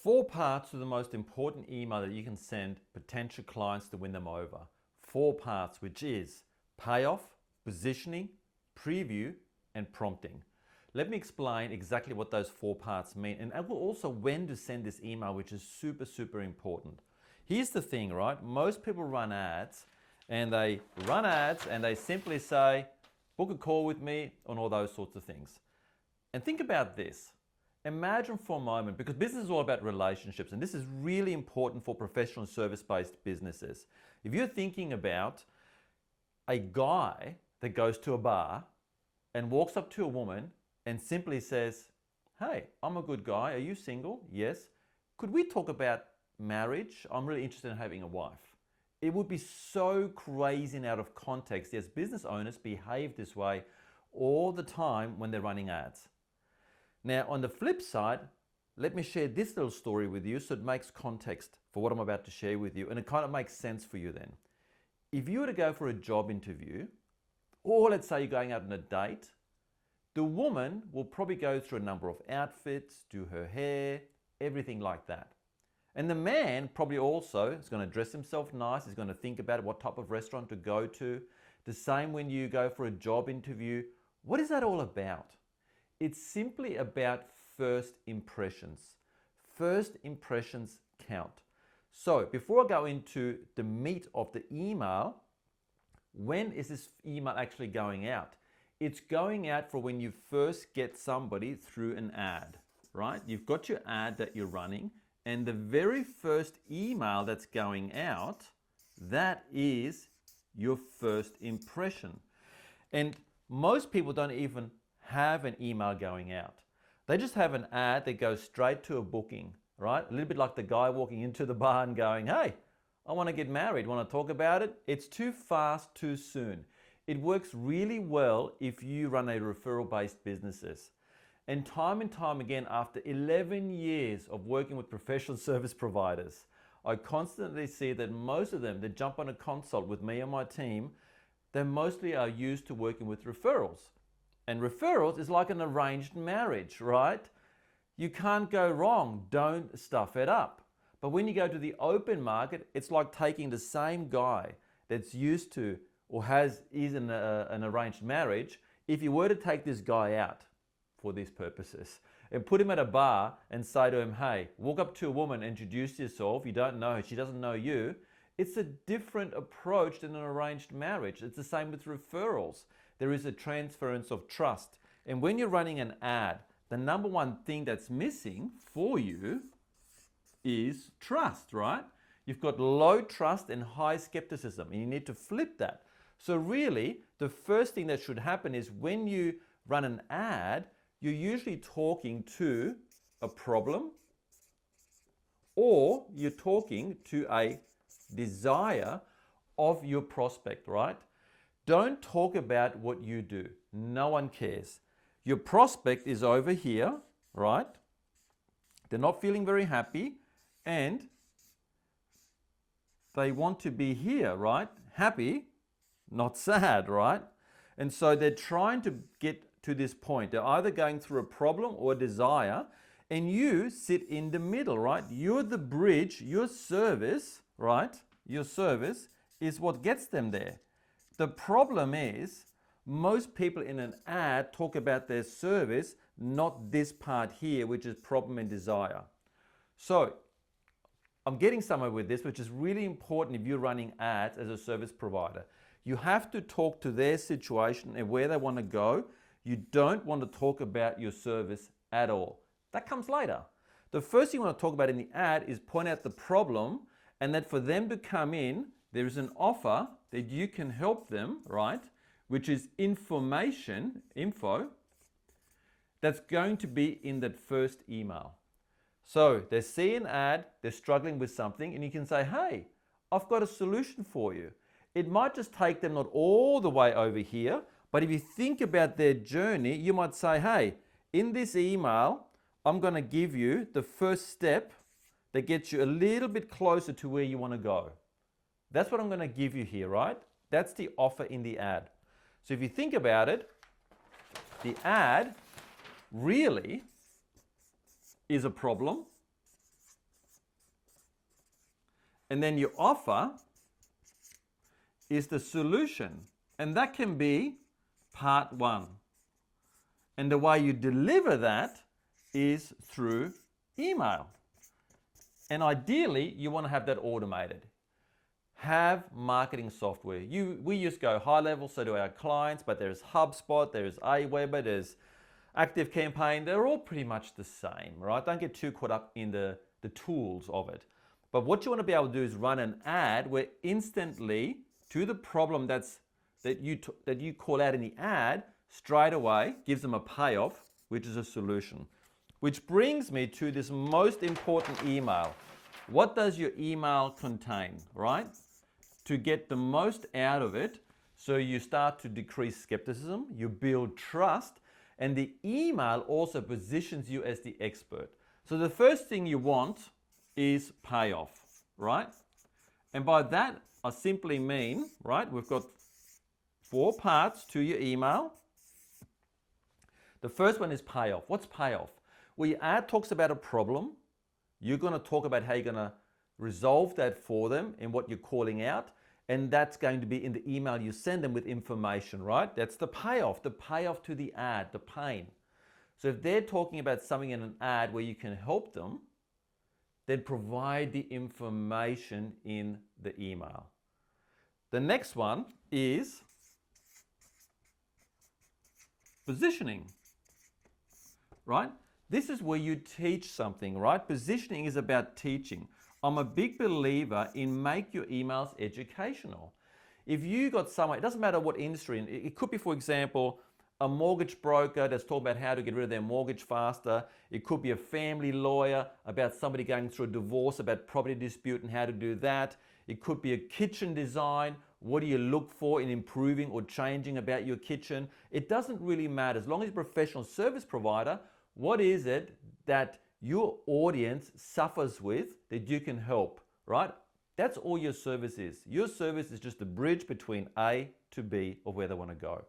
4 parts to the most important email that you can send potential clients to win them over. 4 parts, which is payoff, positioning, preview, and prompting. Let me explain exactly what those 4 parts mean, and also when to send this email, which is super important. Here's the thing, right? Most people run ads, and they simply say, book a call with me, and all those sorts of things. And think about this. Imagine for a moment, because business is all about relationships, and this is really important for professional service-based businesses. If you're thinking about a guy that goes to a bar and walks up to a woman and simply says, hey, I'm a good guy, are you single? Yes. Could we talk about marriage? I'm really interested in having a wife. It would be so crazy and out of context. Yes, business owners behave this way all the time when they're running ads. Now, on the flip side, let me share this little story with you so it makes context for what I'm about to share with you, and it kind of makes sense for you then. If you were to go for a job interview, or let's say you're going out on a date, the woman will probably go through a number of outfits, do her hair, everything like that. And the man probably also is going to dress himself nice, he's going to think about what type of restaurant to go to. The same when you go for a job interview. What is that all about? It's simply about first impressions. First impressions count. So before I go into the meat of the email, when is this email actually going out? It's going out for when you first get somebody through an ad, right? You've got your ad that you're running, and the very first email that's going out, that is your first impression. And most people don't even have an email going out. They just have an ad that goes straight to a booking, right? A little bit like the guy walking into the bar and going, hey, I want to get married, want to talk about it? It's too fast, too soon. It works really well if you run a referral-based businesses. And time again, after 11 years of working with professional service providers, I constantly see that most of them that jump on a consult with me and my team, they mostly are used to working with referrals. And referrals is like an arranged marriage, right? You can't go wrong. Don't stuff it up. But when you go to the open market, it's like taking the same guy that's used to or is in an arranged marriage. If you were to take this guy out for these purposes and put him at a bar and say to him, hey, walk up to a woman, introduce yourself. You don't know her, she doesn't know you. It's a different approach than an arranged marriage. It's the same with referrals. There is a transference of trust. And when you're running an ad, the number one thing that's missing for you is trust, right? You've got low trust and high skepticism, and you need to flip that. So really, the first thing that should happen is when you run an ad, you're usually talking to a problem or you're talking to a desire of your prospect, right? Don't talk about what you do. No one cares. Your prospect is over here, right? They're not feeling very happy and they want to be here, right? Happy, not sad, right? And so they're trying to get to this point. They're either going through a problem or a desire, and you sit in the middle, right? You're the bridge, your service, right? Your service is what gets them there. The problem is most people in an ad talk about their service, not this part here, which is problem and desire. So I'm getting somewhere with this, which is really important if you're running ads as a service provider. You have to talk to their situation and where they want to go. You don't want to talk about your service at all. That comes later. The first thing you want to talk about in the ad is point out the problem, and that for them to come in, there is an offer that you can help them, right? Which is info, that's going to be in that first email. So they see an ad, they're struggling with something, and you can say, hey, I've got a solution for you. It might just take them not all the way over here, but if you think about their journey, you might say, hey, in this email, I'm going to give you the first step that gets you a little bit closer to where you want to go. That's what I'm going to give you here, right? That's the offer in the ad. So if you think about it, the ad really is a problem and then your offer is the solution. And that can be part one. And the way you deliver that is through email. And ideally, you want to have that automated. Have marketing software. We just go high level, so do our clients, but there's HubSpot, there's Aweber, there's ActiveCampaign. They're all pretty much the same, right? Don't get too caught up in the tools of it. But what you want to be able to do is run an ad where instantly to the problem that you call out in the ad, straight away gives them a payoff, which is a solution. Which brings me to this most important email. What does your email contain, right? To get the most out of it, so you start to decrease skepticism, you build trust, and the email also positions you as the expert. So the first thing you want is payoff, right? And by that, I simply mean, right, we've got 4 parts to your email. The first one is payoff. What's payoff? Well, your ad talks about a problem. You're going to talk about how you're going to resolve that for them and what you're calling out. And that's going to be in the email you send them with information, right? That's the payoff to the ad, the pain. So if they're talking about something in an ad where you can help them, then provide the information in the email. The next one is positioning, right? This is where you teach something, right? Positioning is about teaching. I'm a big believer in make your emails educational. If you got someone, it doesn't matter what industry, it could be, for example, a mortgage broker that's talking about how to get rid of their mortgage faster. It could be a family lawyer about somebody going through a divorce, about property dispute and how to do that. It could be a kitchen design. What do you look for in improving or changing about your kitchen? It doesn't really matter. As long as you're a professional service provider, what is it that your audience suffers with that you can help, right? That's all your service is. Your service is just the bridge between A to B of where they want to go.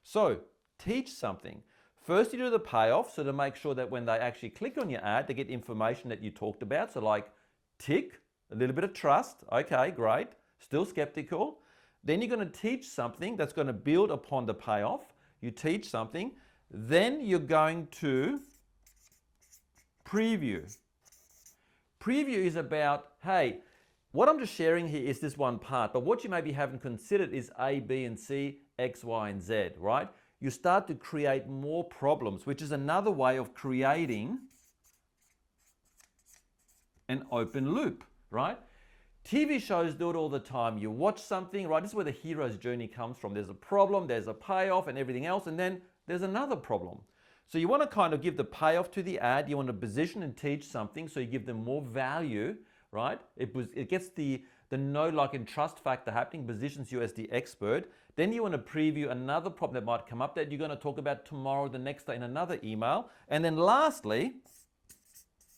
So teach something. First, you do the payoff, so to make sure that when they actually click on your ad, they get information that you talked about. So like tick, a little bit of trust. Okay, great. Still skeptical. Then you're going to teach something that's going to build upon the payoff. You teach something. Then you're going to preview. Preview is about, hey, what I'm just sharing here is this one part, but what you maybe haven't considered is A, B, and C, X, Y, and Z, right? You start to create more problems, which is another way of creating an open loop, right? TV shows do it all the time. You watch something, right? This is where the hero's journey comes from. There's a problem, there's a payoff and everything else, and then there's another problem. So you want to kind of give the payoff to the ad. You want to position and teach something so you give them more value, right? It gets the know, like, and trust factor happening, positions you as the expert. Then you want to preview another problem that might come up that you're going to talk about tomorrow, the next day in another email. And then lastly,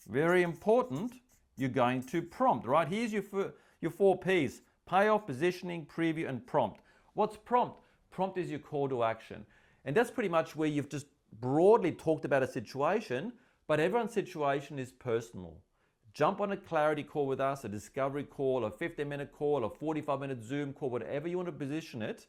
very important, you're going to prompt, right? Here's your 4 Ps: payoff, positioning, preview, and prompt. What's prompt? Prompt is your call to action. And that's pretty much where you've just broadly talked about a situation, but everyone's situation is personal. Jump on a clarity call with us, a discovery call, a 15-minute call, a 45-minute Zoom call, whatever you want to position it,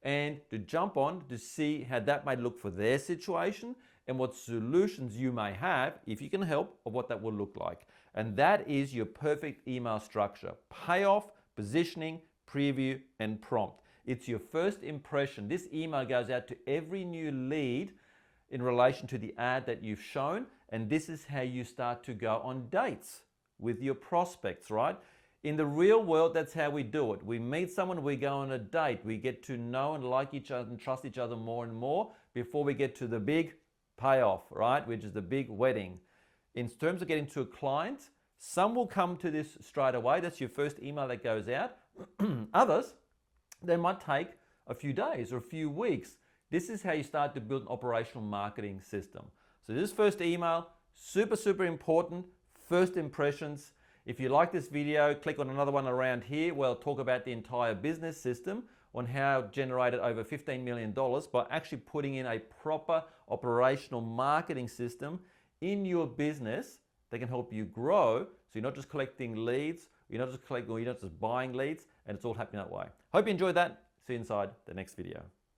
and to jump on to see how that might look for their situation and what solutions you may have, if you can help, of what that will look like. And that is your perfect email structure: payoff, positioning, preview, and prompt. It's your first impression. This email goes out to every new lead in relation to the ad that you've shown, and this is how you start to go on dates with your prospects, right? In the real world, that's how we do it. We meet someone, we go on a date, we get to know and like each other and trust each other more and more before we get to the big payoff, right? Which is the big wedding. In terms of getting to a client, some will come to this straight away. That's your first email that goes out. Others, they might take a few days or a few weeks. This is how you start to build an operational marketing system. So this first email, super, super important. First impressions. If you like this video, click on another one around here where I'll talk about the entire business system on how I've generated over $15 million by actually putting in a proper operational marketing system in your business that can help you grow. So you're not just collecting leads, You're not just collecting, or you're not just buying leads, and it's all happening that way. Hope you enjoyed that. See you inside the next video.